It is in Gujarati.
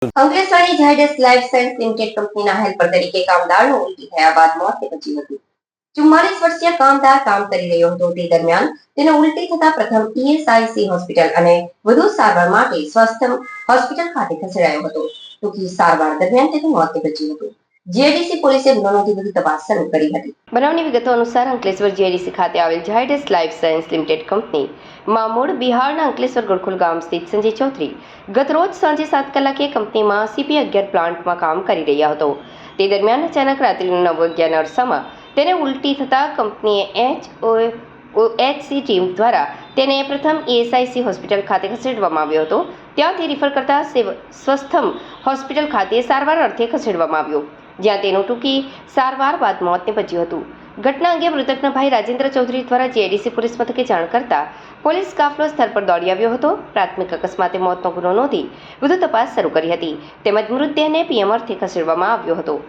અંકલેશ્વરની ઝાયડસ લાઈફ સાયન્સ લિમિટેડ કંપનીના હેલ્પર તરીકે કામદારનું ઉલટી થયા બાદ મોત નીપજ્યું હતું। 44 વર્ષીય કામદાર કામ કરી રહ્યો હતો તે દરમિયાન તેને ઉલટી થતા પ્રથમ ઈએસઆઈસી હોસ્પિટલ અને વધુ સારવાર માટે સ્વાસ્થ્ય હોસ્પિટલ ખાતે ખસેડાયો હતો। ટૂંકી સારવાર દરમિયાન તેનું મોત નીપજ્યું હતું। જીઆઈડીસી પોલીસે ગુનો નોંધી વધુ તપાસ શરૂ કરી હતી। બનાવની વિગતો અનુસાર અંકલેશ્વર જીઆઈડીસી ખાતે આવેલ Zydus life science limited company મૂળ બિહારના અંકલેશ્વર ગોળખોલ ગામ સ્થિત સંજય ચૌધરી ગતરોજ સાંજે 7 કલાકે કંપનીમાં CP11 પ્લાન્ટમાં કામ કરી રહ્યા હતો। તે દરમિયાન અચાનક રાત્રિના 9:11 અરસામાં તેને ઉલટી થતા કંપનીએ HOHC ટીમ દ્વારા તેને પ્રથમ ઈએસઆઈસી હોસ્પિટલ ખાતે ખસેડવામાં આવ્યો હતો। ત્યાંથી રિફર કરતા સ્વસ્થમ હોસ્પિટલ ખાતે સારવાર અર્થે ખસેડવામાં આવ્યો, જ્યાં તેનું ટૂંકી સારવાર બાદ મોત નીપજ્યું હતું। ઘટના અંગે મૃતકના ભાઈ રાજેન્દ્ર ચૌધરી દ્વારા જીઆઈડીસી પોલીસ મથકે જાણ કરતા પોલીસ કાફલો સ્થળ પર દોડી આવ્યો હતો। પ્રાથમિક અકસ્માતે મોતનો ગુનો નોંધી વધુ તપાસ શરૂ કરી હતી તેમજ મૃતદેહને પીએમ અર્થે ખસેડવામાં આવ્યો હતો।